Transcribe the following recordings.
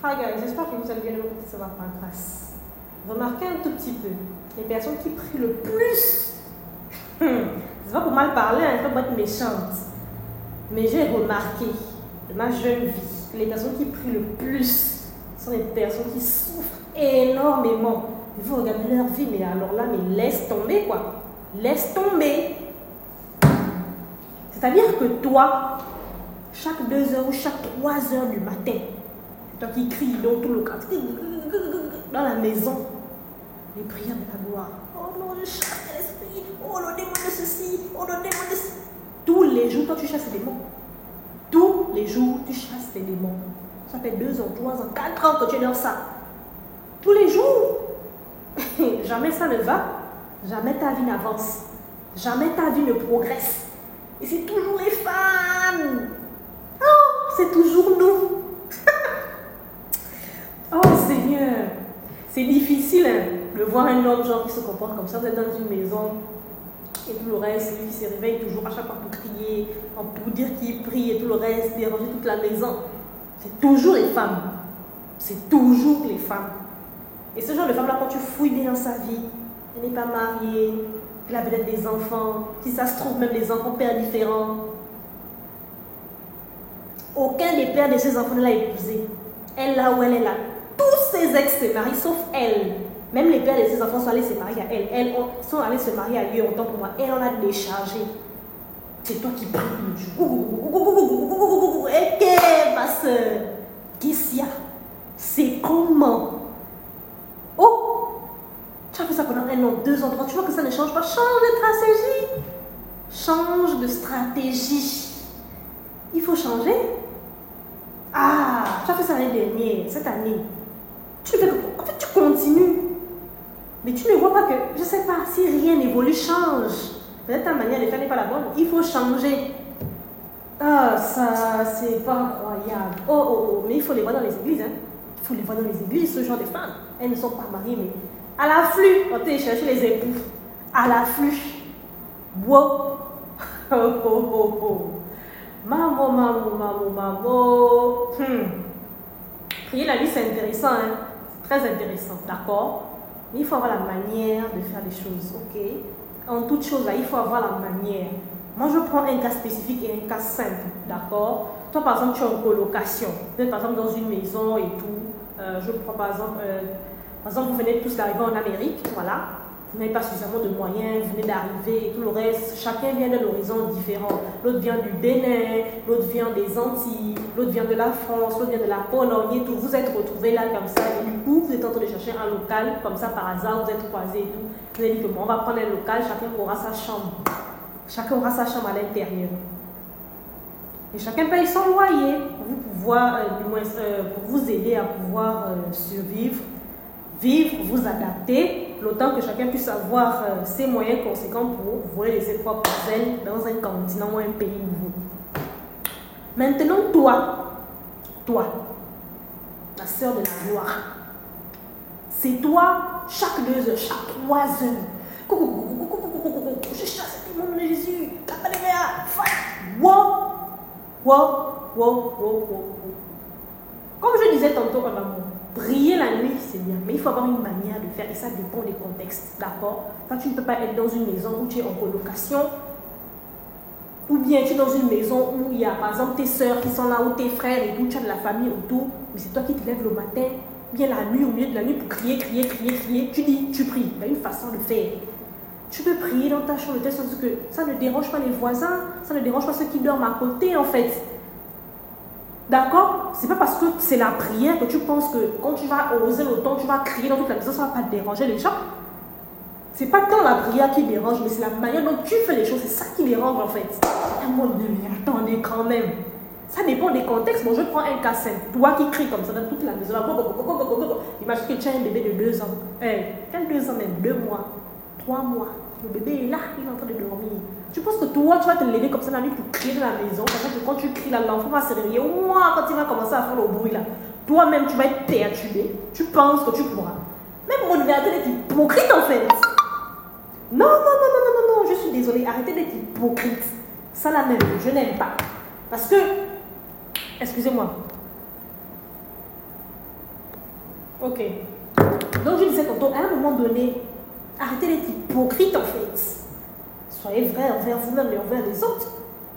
Hi guys, j'espère que vous allez bien de mon côté, ça va par grâce. Remarquez un tout petit peu, les personnes qui prient le plus, c'est pas pour mal parler, hein, pas pour être méchante, mais j'ai remarqué de ma jeune vie que les personnes qui prient le plus sont les personnes qui souffrent énormément. Vous regardez leur vie, mais alors là, mais laisse tomber quoi, laisse tomber. C'est-à-dire que toi, chaque 2 heures ou chaque 3 heures du matin, toi qui cries dans tout le quartier, dans la maison, les prières de la gloire. Oh non, je chasse l'esprit. Oh le démon de ceci. Oh le démon de ceci. Tous les jours, toi tu chasses les démons. Tous les jours, tu chasses les démons. Ça fait 2 ans, 3 ans, 4 ans que tu es dans ça. Tous les jours. Jamais ça ne va. Jamais ta vie n'avance. Jamais ta vie ne progresse. Et c'est toujours les femmes. Oh, c'est toujours nous. Oh Seigneur, c'est difficile hein, de voir un homme genre qui se comporte comme ça. Vous êtes dans une maison et tout le reste, lui se réveille toujours à chaque fois pour crier, pour dire qu'il prie et tout le reste, déranger toute la maison. C'est toujours les femmes. C'est toujours les femmes. Et ce genre de femme-là, quand tu fouilles bien dans sa vie, elle n'est pas mariée, elle a peut-être des enfants, si ça se trouve même des enfants pères différents. Aucun des pères de ses enfants ne l'a épousée. Elle là où elle est là. Tous ses ex se marient, sauf elle. Même les pères de ses enfants sont allés se marier à elle. Elles sont allées se marier ailleurs, autant pour moi. Elle en a déchargé. C'est toi qui pries. Et ma soeur, qu'est-ce qu'il y a? C'est comment? Oh, tu as fait ça pendant 1 an, 2 ans, 3 ans. Tu vois que ça ne change pas. Change de stratégie. Change de stratégie. Il faut changer. Ah, tu as fait ça l'année dernière, cette année. Tu fais en fait, tu continues. Mais tu ne vois pas que, je ne sais pas, si rien n'évolue, change. Peut-être ta manière de faire n'est pas la bonne. Il faut changer. Ah, ça, c'est pas incroyable. Oh, mais il faut les voir dans les églises. Hein. Il faut les voir dans les églises, ce genre de femmes. Elles ne sont pas mariées, mais à l'afflux. On t'a cherché les époux. À l'afflux. Wow. Oh. Maman. Prier la nuit, c'est intéressant, hein? C'est très intéressant, d'accord? Mais il faut avoir la manière de faire les choses, ok? En toute chose, là, il faut avoir la manière. Moi, je prends un cas spécifique et un cas simple, d'accord? Toi, par exemple, tu es en colocation. Vous êtes, par exemple, dans une maison et tout. Je prends, par exemple, vous venez tous d'arriver en Amérique, voilà. Vous n'avez pas suffisamment de moyens, vous venez d'arriver et tout le reste. Chacun vient d'un horizon différent. L'autre vient du Bénin, l'autre vient des Antilles, l'autre vient de la France, l'autre vient de la Pologne et tout. Vous êtes retrouvés là comme ça et du coup, vous êtes en train de chercher un local comme ça par hasard, vous êtes croisés et tout. Vous avez dit que bon, on va prendre un local, chacun aura sa chambre. Chacun aura sa chambre à l'intérieur. Et chacun paye son loyer pour pouvoir, pour vous aider à pouvoir survivre, vivre, vous adapter. L'autant que chacun puisse avoir ses moyens conséquents pour voler de ses propres ailes dans un continent ou un pays nouveau. Maintenant, toi, la sœur de la gloire, c'est toi, chaque 2 heures, chaque 3 heures, je chasse le démon de Jésus, wow. Comme je disais tantôt en amour, prier la nuit, c'est bien, mais il faut avoir une manière de faire et ça dépend des contextes, d'accord? Quand tu ne peux pas être dans une maison où tu es en colocation, ou bien tu es dans une maison où il y a par exemple tes soeurs qui sont là, ou tes frères et tout, tu as de la famille autour, mais c'est toi qui te lèves le matin, bien la nuit, au milieu de la nuit pour crier, tu dis, tu pries, il y a une façon de faire. Tu peux prier dans ta chambre de telle sorte que ça ne dérange pas les voisins, ça ne dérange pas ceux qui dorment à côté en fait. D'accord? C'est pas parce que c'est la prière que tu penses que quand tu vas oser l'automne, tu vas crier dans toute la maison, ça ne va pas déranger les gens. C'est pas tant la prière qui dérange, mais c'est la manière dont tu fais les choses, c'est ça qui dérange en fait. Mon Dieu, mais attendez quand même. Ça dépend des contextes. Bon, je prends un cas simple. Toi qui cries comme ça dans toute la maison. Imagine que tu as un bébé de 2 ans. Quel 2 ans même? 2 mois, 3 mois. Le bébé est là, il est en train de dormir. Tu penses que toi, tu vas te lever comme ça la nuit pour crier dans la maison. Parce que quand tu cries là, l'enfant va se réveiller. Ouah, quand il va commencer à faire le bruit là, toi-même, tu vas être perturbé. Tu penses que tu pourras. Même mon liberté est hypocrite en fait. Non, je suis désolée. Arrêtez d'être hypocrite. Ça là même, je n'aime pas. Parce que, excusez-moi. Ok. Donc je disais tantôt, à un moment donné, arrêtez d'être hypocrite en fait. Soyez vrai envers vous-même et envers les autres.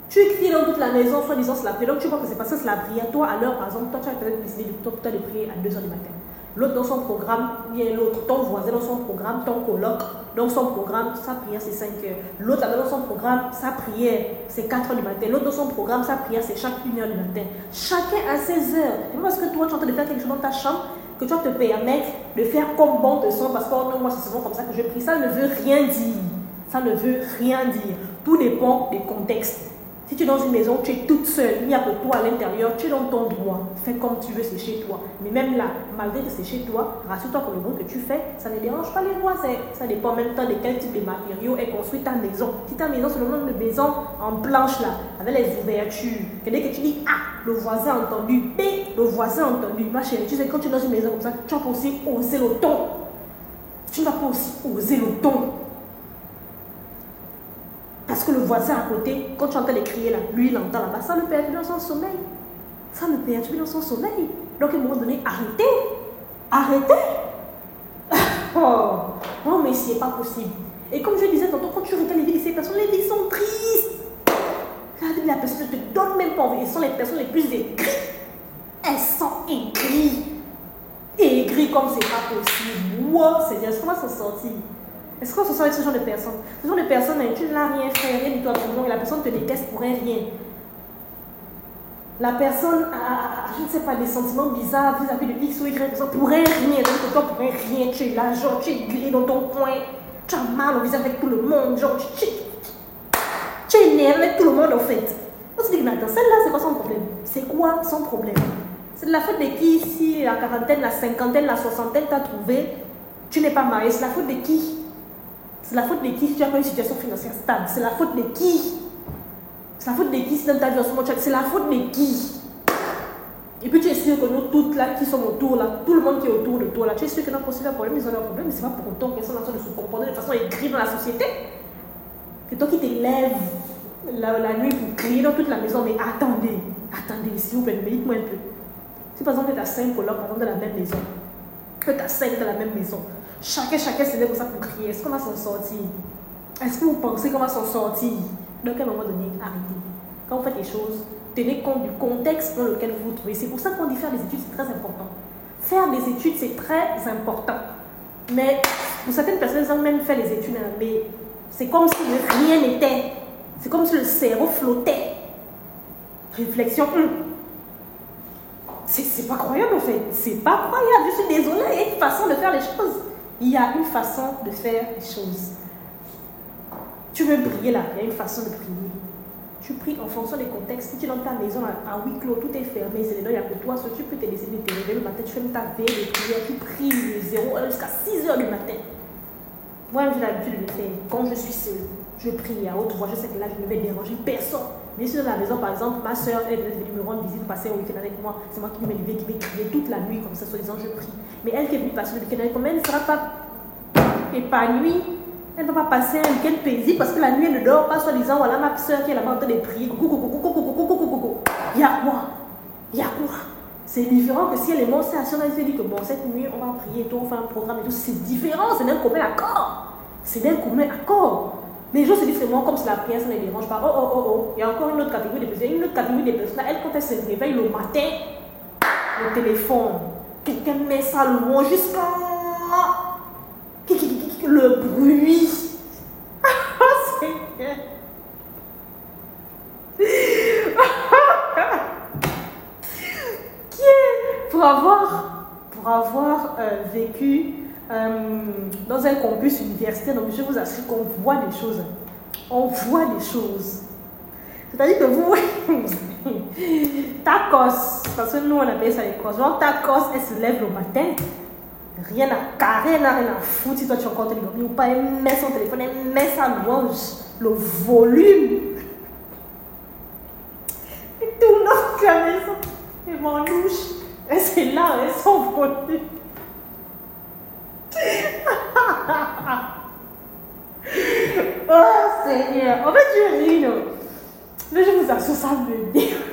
Tu cries dans toute la maison, soi-disant c'est la prière. Donc tu vois que c'est parce que c'est la prière. Toi, à l'heure, par exemple, toi, tu as peut-être décidé de prier à 2h du matin. L'autre dans son programme, bien l'autre, ton voisin dans son programme, ton coloc dans son programme, sa prière c'est 5h. L'autre dans son programme, sa prière c'est 4h du matin. L'autre dans son programme, sa prière c'est chaque 1h du matin. Chacun a ses heures. Et parce que toi tu es en train de faire quelque chose dans ta chambre, que tu vas te permettre de faire comme bon te semble, parce que oh non, moi c'est souvent comme ça que je prie. Ça ne veut rien dire. Ça ne veut rien dire. Tout dépend des contextes. Si tu es dans une maison, tu es toute seule, il n'y a que toi à l'intérieur, tu es dans ton droit, fais comme tu veux, c'est chez toi. Mais même là, malgré que c'est chez toi, rassure-toi que le bruit que tu fais, ça ne dérange pas les voisins. Ça dépend en même temps de quel type de matériaux est construite ta maison. Si ta maison, c'est le nom de maison en planche là, avec les ouvertures, que dès que tu dis ah, le voisin a entendu, B, le voisin a entendu, ma chérie, tu sais, quand tu es dans une maison comme ça, tu vas pas aussi oser le ton. Tu ne vas pas aussi oser le ton. Parce que le voisin à côté, quand tu entends les crier là, lui il entend là-bas, ça le perturbe dans son sommeil. Ça le perturbe dans son sommeil. Donc à un moment donné, arrêtez. Arrêtez. Oh, non mais c'est pas possible. Et comme je disais tantôt, quand tu regardes les vies de ces personnes, les vies sont tristes. La personne ne te donne même pas envie. Elles sont les personnes les plus aigries. Elles sont aigries. Aigries comme c'est pas possible. Wow, c'est-à-dire, est-ce qu'on va s'en sortir? Est-ce qu'on se sent avec ce genre de personnes? Ce genre de personnes, tu n'as rien fait, rien du tout absolument, et la personne te déteste pour rien. La personne a, je ne sais pas, des sentiments bizarres vis-à-vis de X ou Y personne pour rien. Donc toi, pour rien, tu es là, genre, tu es gris dans ton coin, tu as mal au visage avec tout le monde, genre, tu es énervé avec tout le monde en fait. On se dit, mais attends, celle-là, c'est quoi son problème? C'est quoi son problème? C'est de la faute de qui si la quarantaine, la cinquantaine, la soixantaine t'a trouvé, tu n'es pas marié? C'est la faute de qui? C'est la faute de qui si tu as pas une situation financière stable? C'est la faute de qui? C'est la faute de qui si dans ta vie en ce moment c'est la faute de qui? Et puis tu es sûr que nous toutes là qui sommes autour là, tout le monde qui est autour de toi là, tu es sûr que nos possibles problèmes, ils ont leurs problèmes, mais c'est pas pour autant qu'ils sont en train de se comporter de façon aigrie dans la société. C'est toi qui te lèves la nuit pour crier dans toute la maison, mais attendez, s'il vous plaît, dites-moi un peu. Si par exemple tu as 5 colocs par exemple dans la même maison, que tu as 5 dans la même maison, chacun se lève comme ça pour crier, est-ce qu'on va s'en sortir? Est-ce que vous pensez qu'on va s'en sortir? Donc à un moment donné, arrêtez. Quand vous faites les choses, tenez compte du contexte dans lequel vous vous trouvez. C'est pour ça qu'on dit faire des études, c'est très important. Faire des études, c'est très important. Mais pour certaines personnes, ils ont même fait les études, mais c'est comme si rien n'était. C'est comme si le cerveau flottait. Réflexion. C'est pas croyable en fait. C'est pas croyable. Je suis désolée. Il y a une façon de faire les choses. Il y a une façon de faire les choses. Tu veux prier là, il y a une façon de prier. Tu pries en fonction des contextes. Si tu es dans ta maison à huis clos, tout est fermé, c'est dedans, il n'y a que toi. Tu peux te décider de te réveiller le matin, tu fais ta veille de prière, tu pries de 0h jusqu'à 6h du matin. Moi, j'ai l'habitude de le faire. Quand je suis seule, je prie à haute voix. Je sais que là, je ne vais déranger personne. Mais si dans la maison, par exemple, ma soeur, elle est venue me rendre visite, passer un week-end avec moi. C'est moi qui vais lever, qui vais crier toute la nuit, comme ça, soi-disant, je prie. Mais elle qui est venue passer le week-end avec moi, elle ne sera pas épanouie. Elle ne va pas passer un week-end paisible parce que la nuit, elle ne dort pas, soi-disant, voilà ma soeur qui est là-bas en train de prier. Il y a quoi? Il y a quoi? C'est différent que si elle est montée à son elle s'est dit que bon, cette nuit, on va prier et tout, on fait un programme et tout. C'est différent, c'est d'un commun accord. C'est d'un commun accord. Mais les gens se disent que moi, comme c'est la prière, ça ne les dérange pas. Il y a encore une autre catégorie de personnes. Une autre catégorie de personnes, elle, quand elle se réveille le matin, le téléphone, quelqu'un met ça loin jusqu'à le bruit. Pour avoir vécu dans un campus universitaire, donc je vous assure qu'on voit des choses. On voit des choses. C'est-à-dire que vous, ta cause, parce que nous on appelle ça les causes. Genre ta cause, elle se lève le matin. Rien à foutre si toi tu as encore téléphone ou pas. Elle met son téléphone, elle met sa louange, le volume. Et tout le monde qui a maison, elle m'en douche. Et c'est là, elle s'envole. Oh Seigneur, en fait je ris, non. Mais je vous assure, ça me dérange.